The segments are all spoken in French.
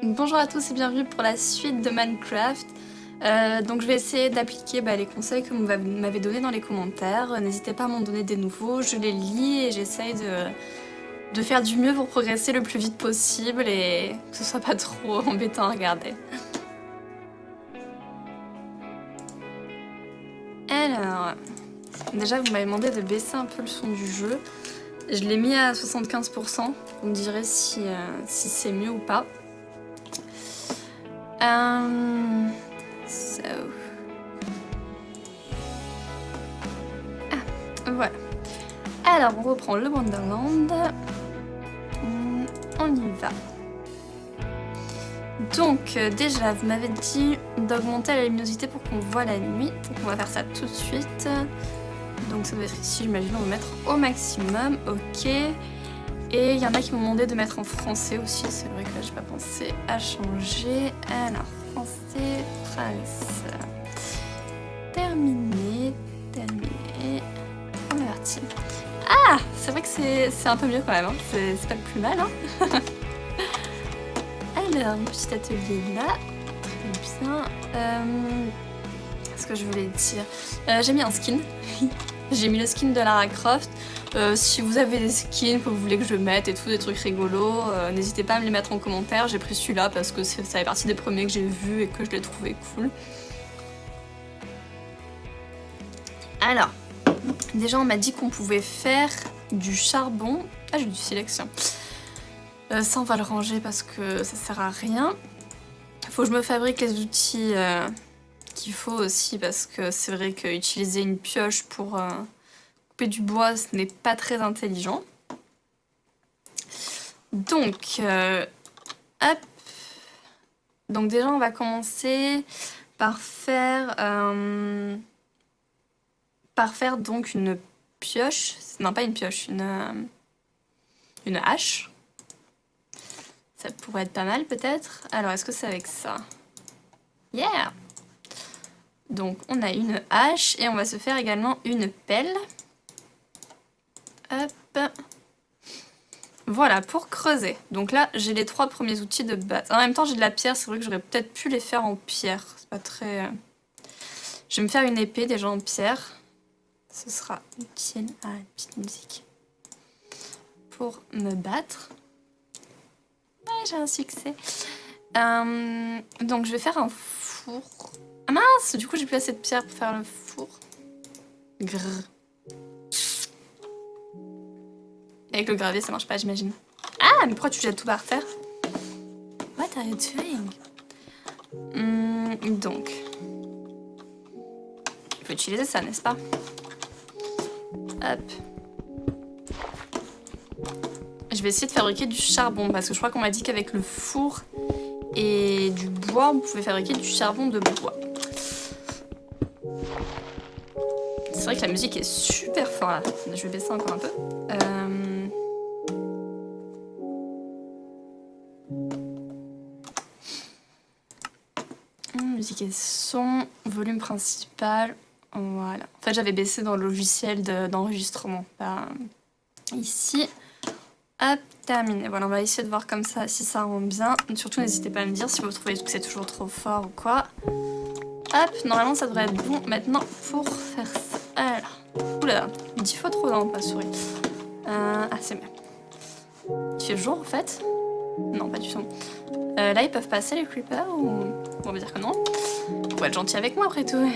Bonjour à tous et bienvenue pour la suite de Minecraft. Donc je vais essayer d'appliquer les conseils que vous m'avez donnés dans les commentaires. N'hésitez pas à m'en donner des nouveaux, je les lis et j'essaye de faire du mieux pour progresser le plus vite possible et que ce soit pas trop embêtant à regarder. Alors, déjà vous m'avez demandé de baisser un peu le son du jeu. Je l'ai mis à 75%, vous me direz si c'est mieux ou pas. Voilà. Alors, on reprend le Wonderland. On y va. Donc, déjà, vous m'avez dit d'augmenter la luminosité pour qu'on voit la nuit. Donc, on va faire ça tout de suite. Donc, ça doit être ici, j'imagine, on va mettre au maximum. Ok. Et il y en a qui m'ont demandé de mettre en français aussi. C'est vrai que là, j'ai pas pensé à changer. Alors, français, phrase. Terminé. On est parti. Ah, c'est vrai que c'est un peu mieux quand même. Hein. C'est pas le plus mal. Hein. Alors, un petit atelier là. Très bien. Ce que je voulais dire. J'ai mis un skin. J'ai mis le skin de Lara Croft. Si vous avez des skins que vous voulez que je mette et tout, des trucs rigolos, n'hésitez pas à me les mettre en commentaire. J'ai pris celui-là parce que ça fait partie des premiers que j'ai vus et que je l'ai trouvé cool. Alors, déjà on m'a dit qu'on pouvait faire du charbon. Ah, j'ai du silex. Ça on va le ranger parce que ça sert à rien. Faut que je me fabrique les outils qu'il faut aussi parce que c'est vrai qu'utiliser une pioche pour couper du bois, ce n'est pas très intelligent. Donc, hop. Donc déjà, on va commencer par faire donc une pioche. Non, pas une pioche, une hache. Ça pourrait être pas mal peut-être. Alors, est-ce que c'est avec ça? Yeah! Donc, on a une hache et on va se faire également une pelle. Hop. Voilà, pour creuser. Donc là, j'ai les 3 premiers outils de base. En même temps, j'ai de la pierre. C'est vrai que j'aurais peut-être pu les faire en pierre. C'est pas très... Je vais me faire une épée déjà en pierre. Ce sera utile. Ah, une petite musique. Pour me battre. Ouais, j'ai un succès. Donc, je vais faire un four. Ah mince! Du coup, j'ai plus assez de pierre pour faire le four. Grrr. Avec le gravier, ça marche pas, j'imagine. Ah, mais pourquoi tu jettes tout par terre? What are you doing? Donc. Il faut utiliser ça, n'est-ce pas? Hop. Je vais essayer de fabriquer du charbon, parce que je crois qu'on m'a dit qu'avec le four et du bois, on pouvait fabriquer du charbon de bois. C'est vrai que la musique est super forte. Je vais baisser encore un peu. Musique et son, volume principal. Voilà. En fait, j'avais baissé dans le logiciel d'enregistrement, pas ici. Hop, terminé. Voilà, on va essayer de voir comme ça si ça rend bien. Surtout, n'hésitez pas à me dire si vous trouvez que c'est toujours trop fort ou quoi. Hop, normalement, ça devrait être bon maintenant pour faire ça. Alors, oula, 10 fois trop lent, ma souris. Ah, c'est bien. Il fait jour, en fait? Non, pas du tout. Là, ils peuvent passer, les creepers, ou... On va dire que non. Faut être gentil avec moi, après tout.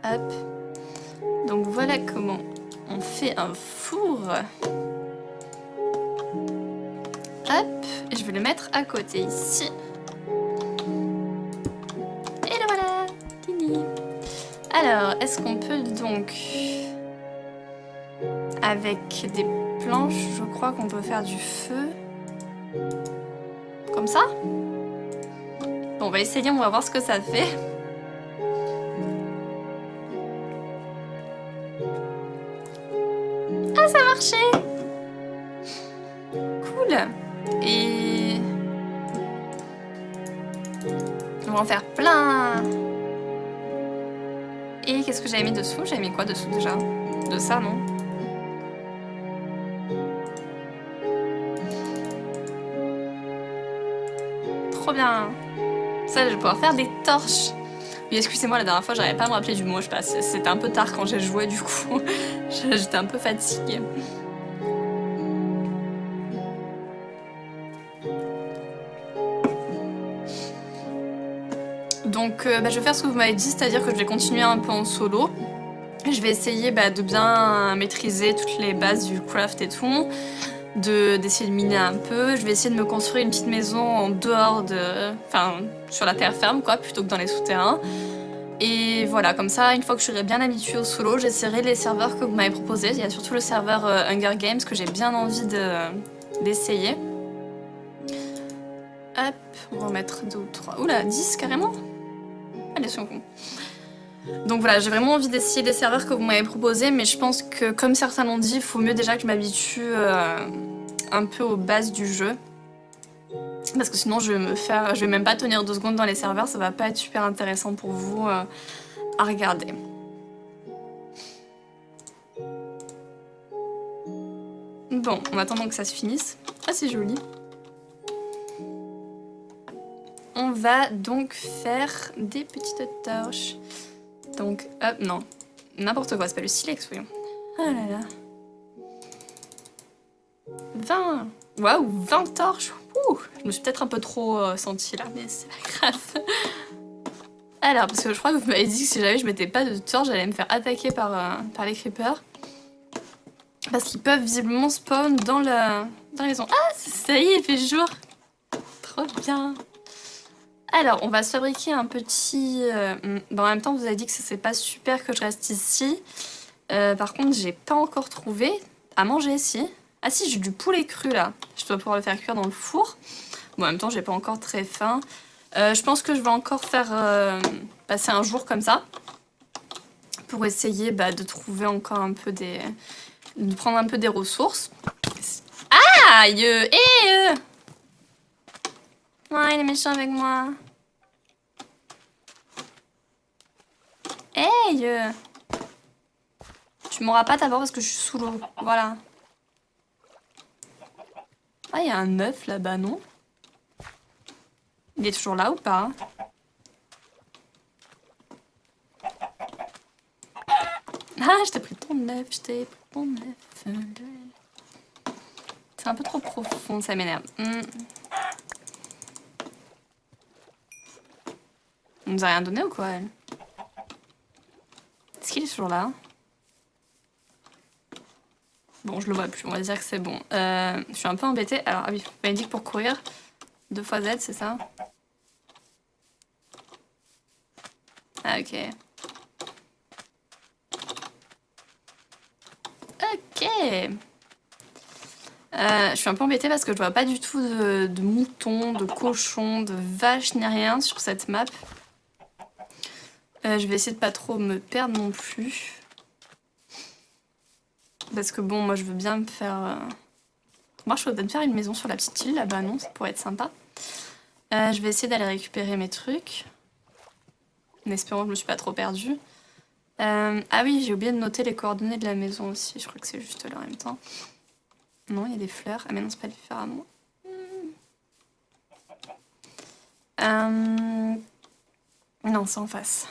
Hop. Donc voilà comment on fait un four. Hop, et je vais le mettre à côté ici. Et le voilà, fini. Alors, est-ce qu'on peut donc, avec des planches, je crois qu'on peut faire du feu. Comme ça? Bon, on va essayer, on va voir ce que ça fait. Ah, ça a marché! Cool! Et... on va en faire plein! Et qu'est-ce que j'avais mis dessous? J'avais mis quoi dessous déjà? De ça, non? bien. Ça, je vais pouvoir faire des torches. Oui, excusez-moi, la dernière fois, j'arrivais pas à me rappeler du mot, je sais pas, c'était un peu tard quand j'ai joué, du coup. J'étais un peu fatiguée. Donc, je vais faire ce que vous m'avez dit, c'est-à-dire que je vais continuer un peu en solo. Je vais essayer de bien maîtriser toutes les bases du craft et tout, d'essayer de miner un peu. Je vais essayer de me construire une petite maison en dehors de... Enfin, sur la terre ferme, quoi, plutôt que dans les souterrains. Et voilà, comme ça, une fois que je serai bien habituée au solo, j'essaierai les serveurs que vous m'avez proposés. Il y a surtout le serveur Hunger Games que j'ai bien envie d'essayer. Hop, on va en mettre 2 ou 3. Oula, 10 carrément? Allez, c'est con. Donc voilà, j'ai vraiment envie d'essayer les serveurs que vous m'avez proposés, mais je pense que, comme certains l'ont dit, il faut mieux déjà que je m'habitue un peu aux bases du jeu. Parce que sinon, je vais même pas tenir 2 secondes dans les serveurs, ça va pas être super intéressant pour vous à regarder. Bon, en attendant que ça se finisse. Ah, c'est joli. On va donc faire des petites torches. Donc, hop, non. N'importe quoi, c'est pas le silex, voyons. Ah là là. 20. Waouh, 20 torches. Ouh, je me suis peut-être un peu trop sentie là, mais c'est pas grave. Alors, parce que je crois que vous m'avez dit que si jamais je mettais pas de torches, j'allais me faire attaquer par les creepers. Parce qu'ils peuvent visiblement spawn dans la maison. Ah, ça y est, il fait jour. Trop bien. Alors, on va se fabriquer un petit... en même temps, vous avez dit que c'est pas super que je reste ici. Par contre, j'ai pas encore trouvé à manger ici. Ah si, j'ai du poulet cru là. Je dois pouvoir le faire cuire dans le four. Bon, en même temps, j'ai pas encore très faim. Je pense que je vais encore faire passer un jour comme ça. Pour essayer de trouver encore un peu des... de prendre un peu des ressources. Aïe! Ouais, il est méchant avec moi. Hey! Tu m'auras pas d'abord parce que je suis sous l'eau. Voilà. Ah, il y a un œuf là-bas, non? Il est toujours là ou pas? Ah, je t'ai pris ton œuf, je t'ai pris ton œuf. C'est un peu trop profond, ça m'énerve. On nous a rien donné ou quoi, elle? Est-ce qu'il est toujours là? Bon, je le vois plus, on va dire que c'est bon. Je suis un peu embêtée. Alors, ah oui, vous m'avez dit que pour courir, 2 fois Z, c'est ça? Ah, ok. Ok. Je suis un peu embêtée parce que je vois pas du tout de moutons, de cochons, de vaches ni rien sur cette map. Je vais essayer de pas trop me perdre non plus. Parce que bon, moi je veux bien me faire... Moi je voudrais me faire une maison sur la petite île là-bas, non? Ça pourrait être sympa. Je vais essayer d'aller récupérer mes trucs. En espérant que je me suis pas trop perdue. Ah oui, j'ai oublié de noter les coordonnées de la maison aussi. Je crois que c'est juste là en même temps. Non, il y a des fleurs. Ah mais non, c'est pas des fleurs à moi. Non, c'est en face.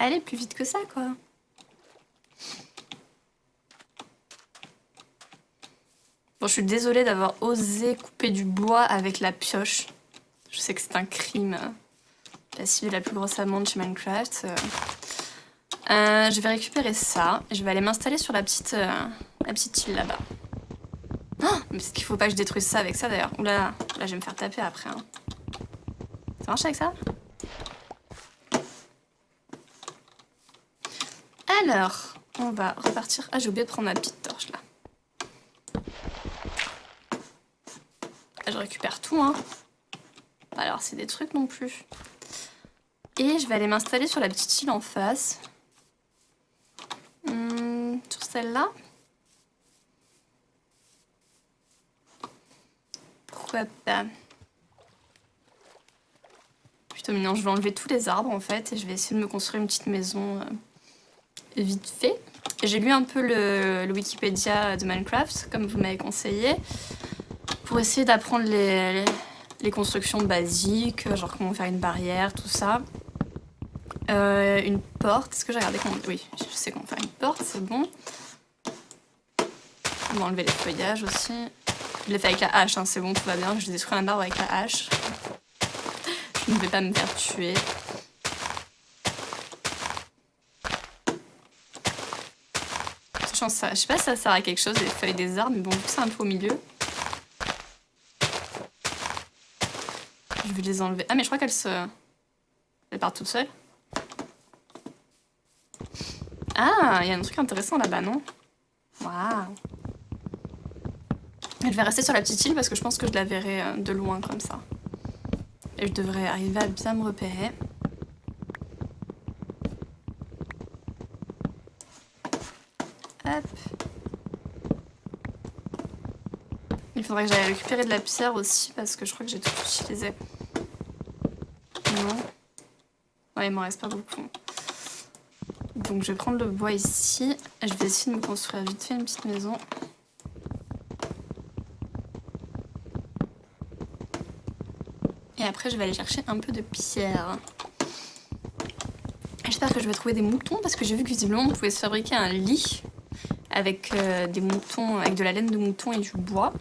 Allez, plus vite que ça, quoi. Bon, je suis désolée d'avoir osé couper du bois avec la pioche. Je sais que c'est un crime passible de la plus grosse amende chez Minecraft. Je vais récupérer ça. Je vais aller m'installer sur la petite île là-bas. Oh, mais est-ce qu'il faut pas que je détruise ça avec ça d'ailleurs? Oula, là je vais me faire taper après. Hein. Ça marche avec ça? Alors, on va repartir. Ah, j'ai oublié de prendre ma petite torche là. Je récupère tout, hein. Alors, c'est des trucs non plus. Et je vais aller m'installer sur la petite île en face. Sur celle-là. Pourquoi pas? Plutôt mignon. Je vais enlever tous les arbres en fait et je vais essayer de me construire une petite maison vite fait. J'ai lu un peu le Wikipédia de Minecraft, comme vous m'avez conseillé, pour essayer d'apprendre les constructions basiques, genre comment faire une barrière, tout ça. Une porte, est-ce que j'ai regardé comment... Oui, je sais comment faire une porte, c'est bon. On va enlever les feuillages aussi. Je l'ai fait avec la hache, hein, c'est bon, tout va bien. Je détruis un arbre avec la hache. Je ne vais pas me faire tuer. Je sais pas si ça sert à quelque chose, les feuilles des arbres, mais bon, vu que c'est un peu au milieu. Je vais les enlever. Ah, mais je crois elles partent toutes seules. Ah, il y a un truc intéressant là-bas, non? Waouh. Je vais rester sur la petite île parce que je pense que je la verrai de loin comme ça. Et je devrais arriver à bien me repérer. Hop. Il faudrait que j'aille récupérer de la pierre aussi parce que je crois que j'ai tout utilisé. Non. Ouais, il m'en reste pas beaucoup. Donc je vais prendre le bois ici. Je vais essayer de me construire vite fait une petite maison. Et après je vais aller chercher un peu de pierre. J'espère que je vais trouver des moutons parce que j'ai vu que visiblement on pouvait se fabriquer un lit avec des moutons, avec de la laine de mouton et du bois.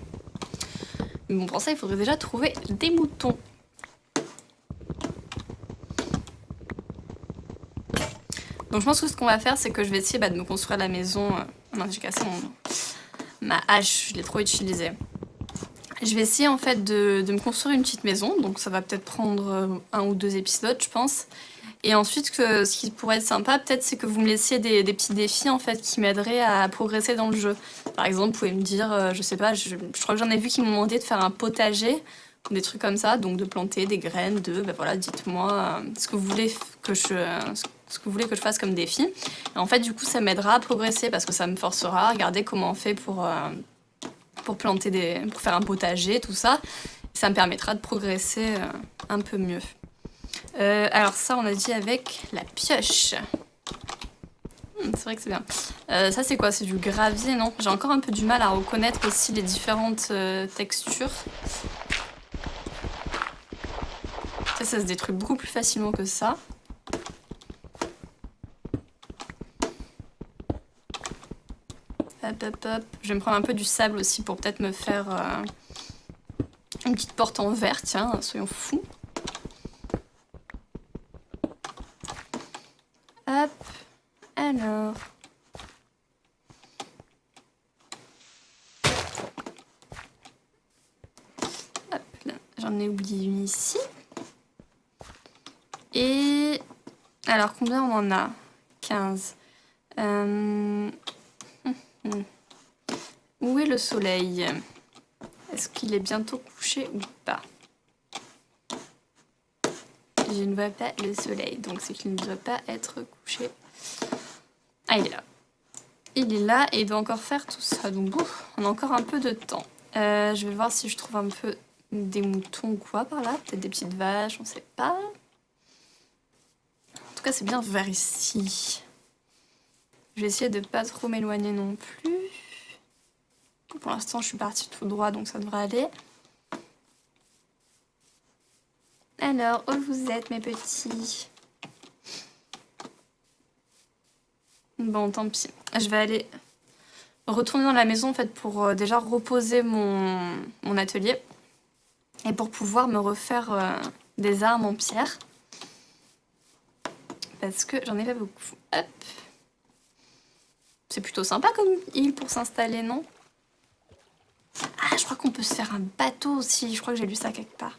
Mais bon, pour ça il faudrait déjà trouver des moutons. Donc je pense que ce qu'on va faire, c'est que je vais essayer de me construire la maison. Non, j'ai cassé ma hache, je l'ai trop utilisée. Je vais essayer en fait de me construire une petite maison, donc ça va peut-être prendre 1 ou 2 épisodes, je pense. Et ensuite, ce qui pourrait être sympa, peut-être, c'est que vous me laissiez des petits défis en fait qui m'aideraient à progresser dans le jeu. Par exemple, vous pouvez me dire, je sais pas, je crois que j'en ai vu qui m'ont demandé de faire un potager, des trucs comme ça, donc de planter des graines, voilà, dites-moi ce que vous voulez que je fasse comme défi. Et en fait, du coup, ça m'aidera à progresser parce que ça me forcera à regarder comment on fait pour faire un potager, tout ça. Ça me permettra de progresser un peu mieux. Alors ça, on a dit avec la pioche. C'est vrai que c'est bien. Ça, c'est quoi? C'est du gravier, non? J'ai encore un peu du mal à reconnaître aussi les différentes textures. Ça se détruit beaucoup plus facilement que ça. Hop, hop, hop. Je vais me prendre un peu du sable aussi pour peut-être me faire une petite porte en verre, tiens, soyons fous. Hop, alors. Hop, là, j'en ai oublié une ici. Et alors, combien on en a? 15. Où est le soleil? Est-ce qu'il est bientôt couché ou pas? Je ne vois pas le soleil, donc c'est qu'il ne doit pas être couché. Ah, il est là. Il est là et il doit encore faire tout ça, donc on a encore un peu de temps. Je vais voir si je trouve un peu des moutons ou quoi par là. Peut-être des petites vaches, on sait pas. En tout cas, c'est bien vers ici. Je vais essayer de pas trop m'éloigner non plus. Pour l'instant, je suis partie tout droit, donc ça devrait aller. Alors, où vous êtes, mes petits? Bon, tant pis. Je vais aller retourner dans la maison, en fait, pour déjà reposer mon atelier. Et pour pouvoir me refaire des armes en pierre. Parce que j'en ai pas beaucoup. Hop. C'est plutôt sympa comme île pour s'installer, non? Ah, je crois qu'on peut se faire un bateau aussi. Je crois que j'ai lu ça quelque part.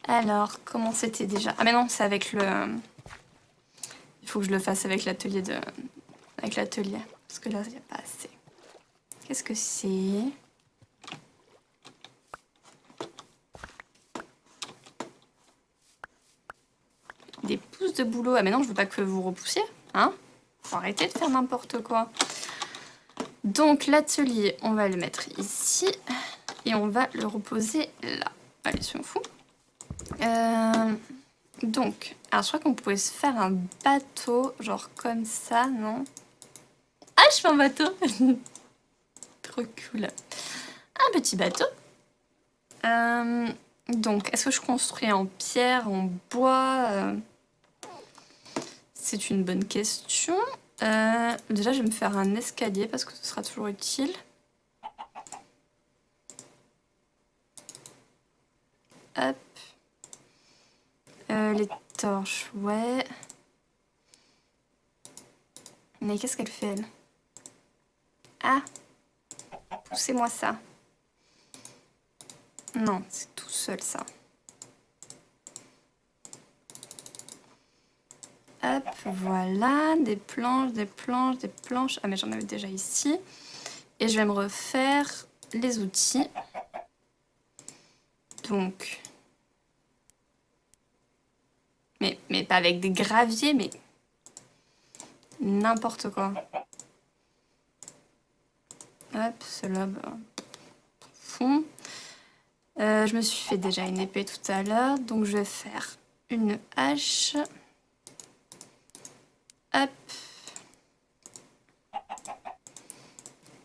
Alors, comment c'était déjà? Ah mais non, c'est avec le... Il faut que je le fasse avec l'atelier de... Avec l'atelier. Parce que là, il n'y a pas assez. Qu'est-ce que c'est? Des pousses de boulot. Ah mais non, je veux pas que vous repoussiez. Hein? Faut arrêter de faire n'importe quoi. Donc l'atelier, on va le mettre ici. Et on va le reposer là. Allez, soyons fous. Donc, alors je crois qu'on pouvait se faire un bateau, genre comme ça, non? Ah, je fais un bateau. Trop cool. Un petit bateau. Donc, est-ce que je construis en pierre, en bois C'est une bonne question. Déjà, je vais me faire un escalier parce que ce sera toujours utile. Hop. Les torches, ouais. Mais qu'est-ce qu'elle fait, elle? Ah! Poussez-moi ça. Non, c'est tout seul, ça. Hop, voilà. Des planches, des planches, des planches. Ah, mais j'en avais déjà ici. Et je vais me refaire les outils. Donc... Mais pas avec des graviers, mais... N'importe quoi. Hop, cela, bah... fond. Je me suis fait déjà une épée tout à l'heure, donc je vais faire une hache. Hop.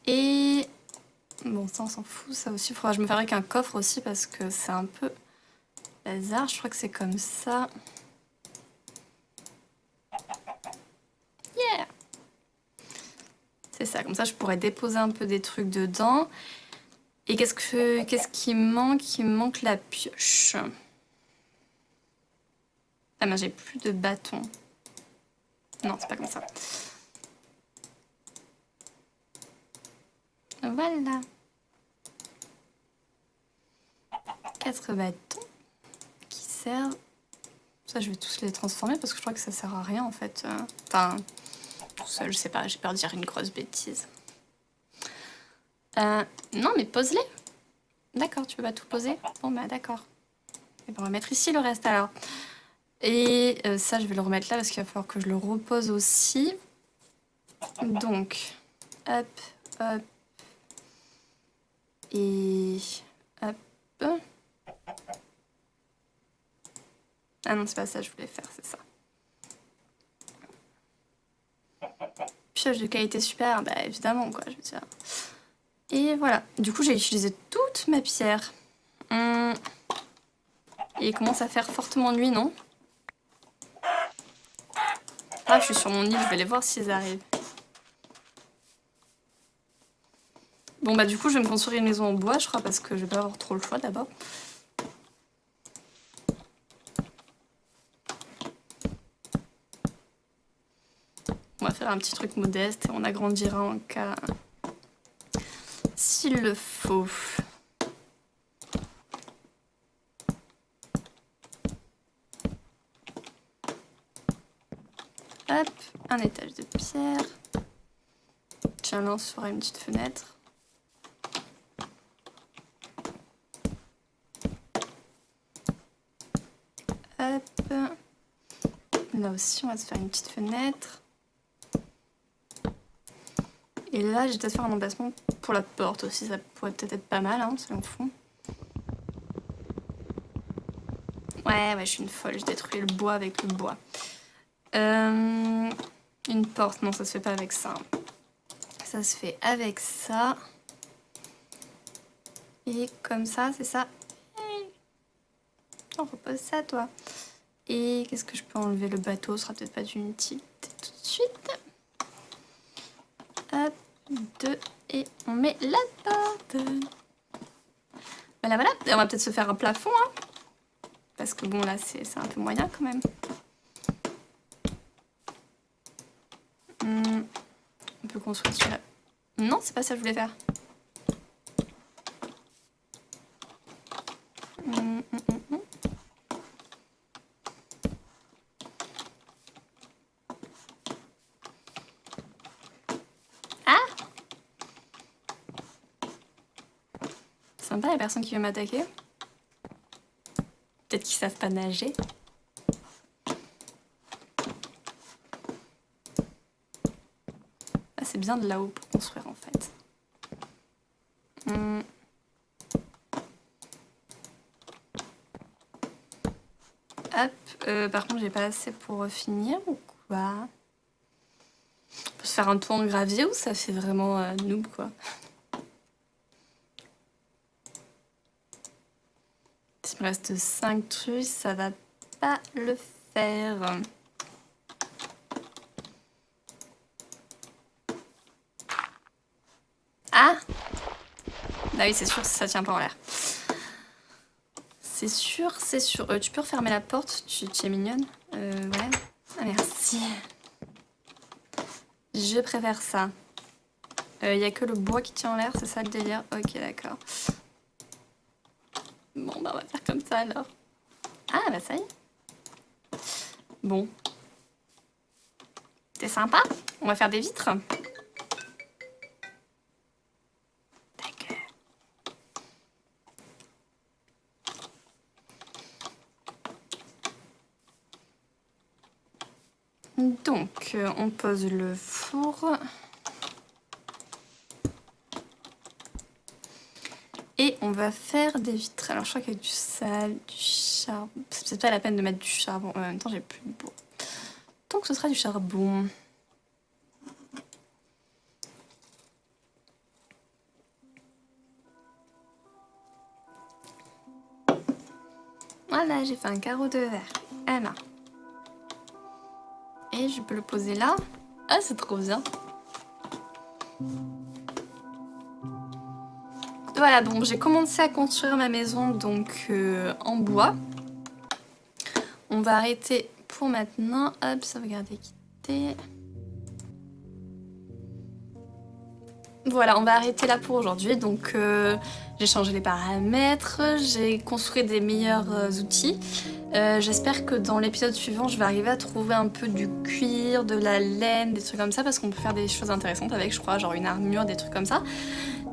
Et... Bon, ça on s'en fout, ça aussi. Il faudra que je me fasse un coffre aussi parce que c'est un peu bazar. Je crois que c'est comme ça. Yeah! C'est ça, comme ça je pourrais déposer un peu des trucs dedans. Et qu'est-ce qui me manque? Il me manque la pioche. Ah mais j'ai plus de bâton. Non, c'est pas comme ça. Voilà. 4 bâtons qui servent. Ça, je vais tous les transformer parce que je crois que ça sert à rien en fait. Enfin, tout seul, je sais pas, j'ai peur de dire une grosse bêtise. Non, mais pose-les. D'accord, tu peux pas tout poser? Bon, bah d'accord. Et ben, on va mettre ici le reste alors. Et ça, je vais le remettre là parce qu'il va falloir que je le repose aussi. Donc, hop, hop. Et hop. Ah non, c'est pas ça que je voulais faire, c'est ça. Pioche de qualité super, bah évidemment, quoi, je veux dire. Et voilà. Du coup, j'ai utilisé toute ma pierre. Et il commence à faire fortement nuit, non? Ah, je suis sur mon île, je vais aller voir s'ils arrivent. Bon, bah du coup, je vais me construire une maison en bois, je crois, parce que je vais pas avoir trop le choix d'abord. On va faire un petit truc modeste et on agrandira en cas s'il le faut. Hop, un étage de pierre. Tiens, là, on se fera une petite fenêtre. Hop. Là aussi, on va se faire une petite fenêtre. Et là, je vais peut-être faire un emplacement pour la porte aussi. Ça pourrait peut-être être pas mal, hein, selon le fond. Ouais, je suis une folle. Je détruis le bois avec le bois. Une porte, non, ça se fait pas avec ça. Ça se fait avec ça. Et comme ça, c'est ça. On repose ça, toi. Et qu'est-ce que je peux enlever? Le bateau sera peut-être pas d'une utilité tout de suite. Hop, 2. Et on met la porte. Voilà, voilà. Et on va peut-être se faire un plafond, hein. Parce que bon, là, c'est un peu moyen quand même. On peut construire celui-là. Non, c'est pas ça que je voulais faire. Ah! Sympa, les personnes qui veulent m'attaquer. Peut-être qu'ils savent pas nager. Ah, c'est bien de là-haut pour construire en fait. Hop, par contre j'ai pas assez pour finir ou quoi? On peut se faire un tour en gravier ou ça fait vraiment noob quoi. Il me reste 5 trucs, ça va pas le faire. Ah! Bah oui, c'est sûr, ça tient pas en l'air. C'est sûr, c'est sûr. Tu peux refermer la porte, tu es mignonne. Ouais. Ah, merci. Je préfère ça. Il y a que le bois qui tient en l'air, c'est ça le délire? Ok, d'accord. Bon, bah on va faire comme ça alors. Ah, bah ça y est. Bon. C'est sympa. On va faire des vitres. D'accord. Donc, on pose le four. Et on va faire des vitres. Alors, je crois qu'il y a du sable, du charbon. C'est peut-être pas la peine de mettre du charbon. En même temps, j'ai plus de bois. Donc, ce sera du charbon. Voilà, j'ai fait un carreau de verre. Voilà. Et je peux le poser là. Ah, c'est trop bien. Voilà, donc j'ai commencé à construire ma maison donc en bois. On va arrêter pour maintenant. Hop, sauvegarder, quitter. Voilà, on va arrêter là pour aujourd'hui. Donc j'ai changé les paramètres, j'ai construit des meilleurs outils. J'espère que dans l'épisode suivant, je vais arriver à trouver un peu du cuir, de la laine, des trucs comme ça, parce qu'on peut faire des choses intéressantes avec, je crois, genre une armure, des trucs comme ça.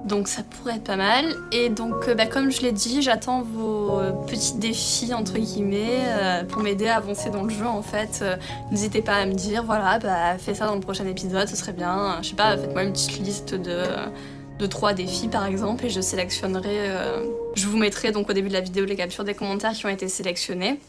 Donc ça pourrait être pas mal. Et donc comme je l'ai dit, j'attends vos petits défis entre guillemets pour m'aider à avancer dans le jeu en fait. N'hésitez pas à me dire, voilà, fais ça dans le prochain épisode, ce serait bien. Je sais pas, faites-moi une petite liste de 3 défis par exemple et je sélectionnerai. Je vous mettrai donc au début de la vidéo les captures des commentaires qui ont été sélectionnés.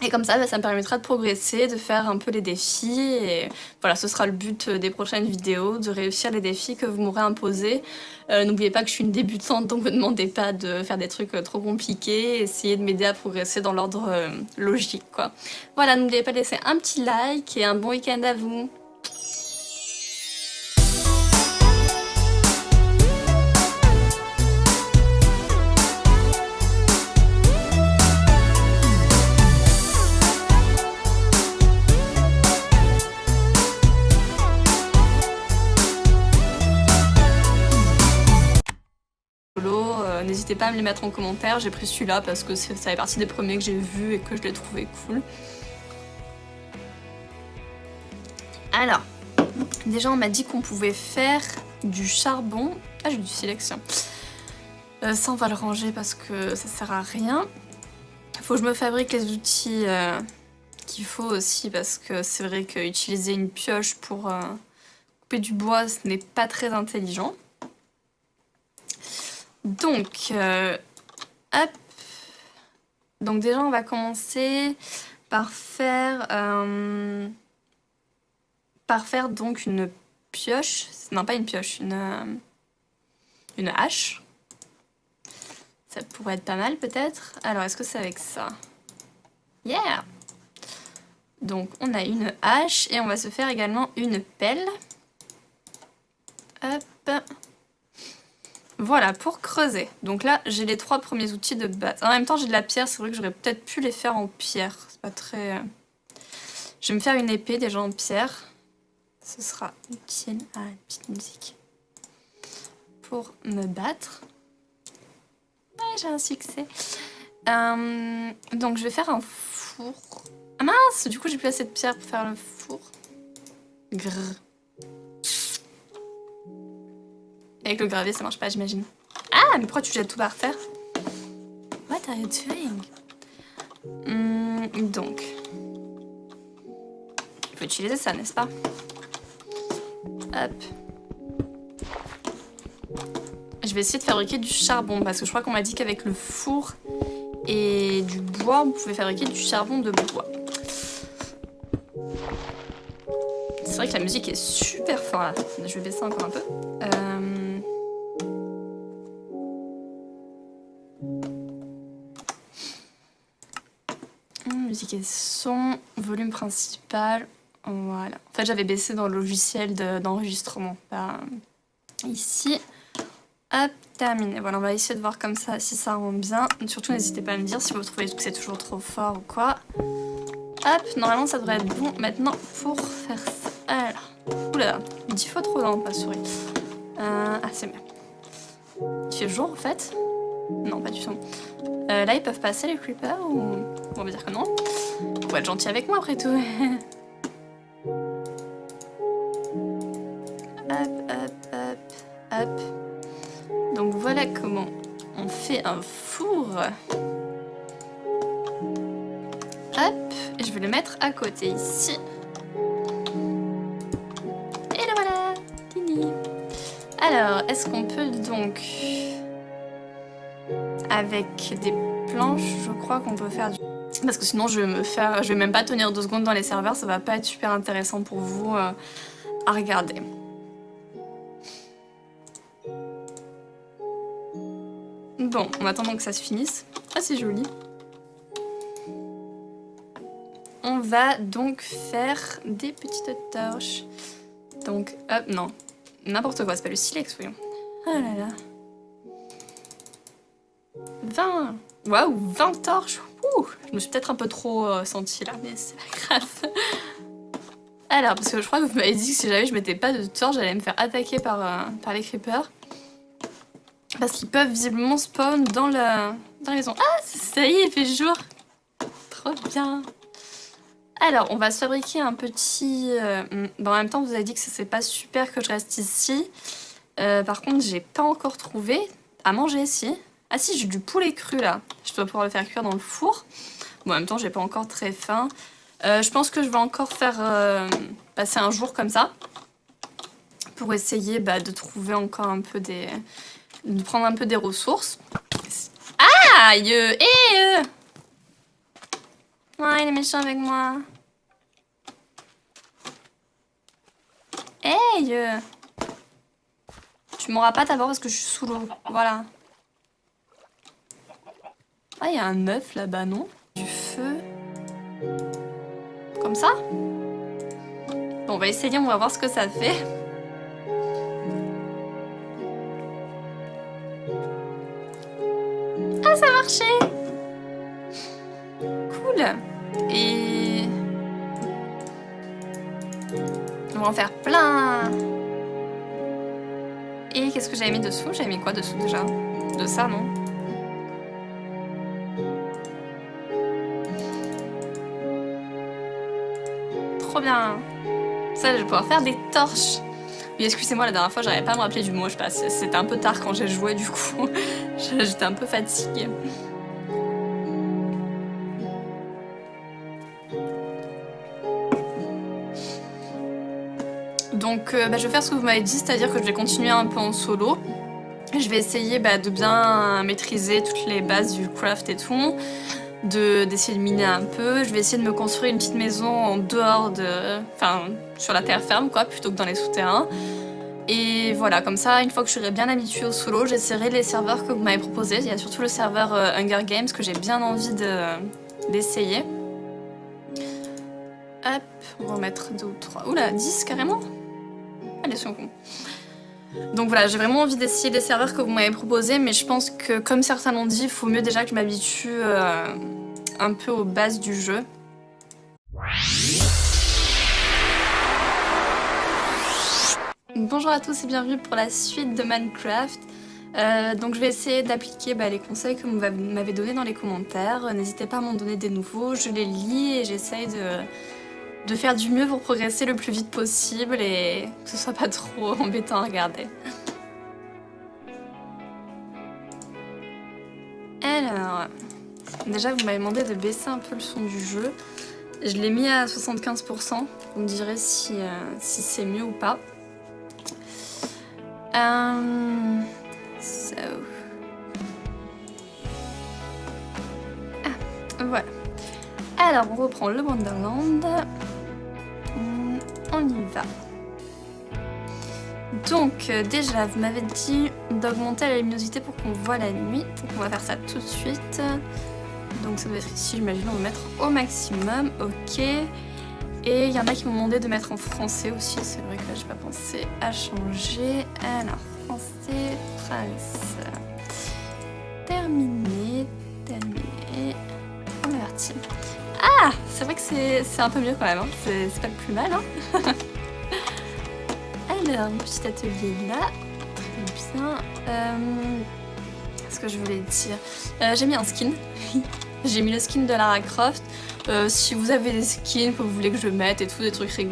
Et comme ça, ça me permettra de progresser, de faire un peu les défis. Et voilà, ce sera le but des prochaines vidéos, de réussir les défis que vous m'aurez imposés. N'oubliez pas que je suis une débutante, donc ne me demandez pas de faire des trucs trop compliqués. Essayez de m'aider à progresser dans l'ordre logique, quoi. Voilà, n'oubliez pas de laisser un petit like et un bon week-end à vous. N'hésitez pas à me les mettre en commentaire, j'ai pris celui-là parce que ça fait partie des premiers que j'ai vus et que je l'ai trouvé cool. Alors, déjà on m'a dit qu'on pouvait faire du charbon. Ah, j'ai du silex. Ça on va le ranger parce que ça sert à rien. Faut que je me fabrique les outils qu'il faut aussi parce que c'est vrai qu'utiliser une pioche pour couper du bois ce n'est pas très intelligent. Donc, hop. Donc déjà, on va commencer par faire donc une pioche. Non, pas une pioche, une hache. Ça pourrait être pas mal peut-être. Alors, est-ce que c'est avec ça? Yeah! Donc, on a une hache et on va se faire également une pelle. Hop. Voilà, pour creuser. Donc là, j'ai les 3 premiers outils de base. En même temps, j'ai de la pierre. C'est vrai que j'aurais peut-être pu les faire en pierre. C'est pas très... Je vais me faire une épée déjà en pierre. Ce sera utile. Ah, une petite musique. Pour me battre. Ouais, j'ai un succès. Donc, je vais faire un four. Ah mince, du coup, j'ai plus assez de pierre pour faire le four. Grrr. Avec le gravier, ça marche pas, j'imagine. Ah, mais pourquoi tu jettes tout par terre? What are you doing? Donc. Il faut utiliser ça, n'est-ce pas? Hop. Je vais essayer de fabriquer du charbon, parce que je crois qu'on m'a dit qu'avec le four et du bois, on pouvait fabriquer du charbon de bois. C'est vrai que la musique est super forte là. Je vais baisser encore un peu. Musique et son, volume principal. Voilà. En fait, j'avais baissé dans le logiciel d'enregistrement. Ici. Hop, terminé. Voilà, on va essayer de voir comme ça si ça rend bien. Surtout, n'hésitez pas à me dire si vous trouvez que c'est toujours trop fort ou quoi. Hop, normalement, ça devrait être bon maintenant pour faire ça. Alors, oula, 10 fois trop lent, ma souris. Ah, c'est bien. Il fait jour, en fait? Non, pas du tout. Là, ils peuvent passer, les creepers, ou... On va dire que non. Faut être gentil avec moi, après tout. Hop. Donc voilà comment on fait un four. Hop, et je vais le mettre à côté ici. Et le voilà. Tini. Alors, est-ce qu'on peut donc... Avec des planches, je crois qu'on peut faire du... Parce que sinon, je vais même pas tenir 2 secondes dans les serveurs, ça va pas être super intéressant pour vous à regarder. Bon, en attendant que ça se finisse. Ah, c'est joli. On va donc faire des petites torches. Donc, hop, non. N'importe quoi, c'est pas le silex, voyons. Ah là là. 20. Waouh, 20 torches. Ouh, je me suis peut-être un peu trop sentie là, mais c'est pas grave. Alors, parce que je crois que vous m'avez dit que si jamais je mettais pas de torches, j'allais me faire attaquer par les creepers. Parce qu'ils peuvent visiblement spawn dans la maison. Ah, ça y est, il fait jour. Trop bien. Alors, on va se fabriquer un petit... Bon, en même temps, vous avez dit que c'est pas super que je reste ici. Par contre, j'ai pas encore trouvé à manger ici. Ah si, j'ai du poulet cru là. Je dois pouvoir le faire cuire dans le four. Bon, en même temps, j'ai pas encore très faim. Je pense que je vais encore faire passer un jour comme ça. Pour essayer de trouver encore un peu des... de prendre un peu des ressources. Aïe! Ouais, il est méchant avec moi. Hey! Tu m'auras pas d'abord parce que je suis sous l'eau. Voilà. Ah, il y a un œuf là-bas, non? Du feu. Comme ça? Bon, on va essayer, on va voir ce que ça fait. Ah, ça a marché! Cool! Et... on va en faire plein! Et qu'est-ce que j'avais mis dessous? J'avais mis quoi dessous déjà? De ça, non? Trop bien! Ça, je vais pouvoir faire des torches! Oui, excusez-moi, la dernière fois, j'arrivais pas à me rappeler du mot, je sais pas, c'était un peu tard quand j'ai joué, du coup. J'étais un peu fatiguée. Donc, je vais faire ce que vous m'avez dit, c'est-à-dire que je vais continuer un peu en solo. Je vais essayer de bien maîtriser toutes les bases du craft et tout, d'essayer de miner un peu. Je vais essayer de me construire une petite maison en dehors de... enfin, sur la terre ferme, quoi, plutôt que dans les souterrains. Et voilà, comme ça, une fois que je serai bien habituée au solo, j'essaierai les serveurs que vous m'avez proposés. Il y a surtout le serveur Hunger Games que j'ai bien envie d'essayer. Hop, on va en mettre 2 ou 3. Oula, 10 carrément? Allez, soyons cons. Donc voilà, j'ai vraiment envie d'essayer des serveurs que vous m'avez proposés, mais je pense que, comme certains l'ont dit, il faut mieux déjà que je m'habitue un peu aux bases du jeu. Bonjour à tous et bienvenue pour la suite de Minecraft. Donc je vais essayer d'appliquer les conseils que vous m'avez donnés dans les commentaires. N'hésitez pas à m'en donner des nouveaux, je les lis et j'essaye de faire du mieux pour progresser le plus vite possible et que ce soit pas trop embêtant à regarder. Alors, déjà vous m'avez demandé de baisser un peu le son du jeu. Je l'ai mis à 75%, vous me direz si c'est mieux ou pas. Voilà. Alors, on reprend le Wonderland. on y va. Donc déjà, vous m'avez dit d'augmenter la luminosité pour qu'on voit la nuit. Donc on va faire ça tout de suite. Donc ça doit être ici, j'imagine, on va mettre au maximum. Ok. Et il y en a qui m'ont demandé de mettre en français aussi. C'est vrai que là, j'ai pas pensé à changer. Alors, français, France. Terminé. On est parti. Ah, c'est vrai que c'est un peu mieux quand même. Hein. C'est pas le plus mal. Hein. Alors, un petit atelier là. Très bien. Ce que je voulais dire. J'ai mis un skin. J'ai mis le skin de Lara Croft. Si vous avez des skins que vous voulez que je mette et tout, des trucs rigolos.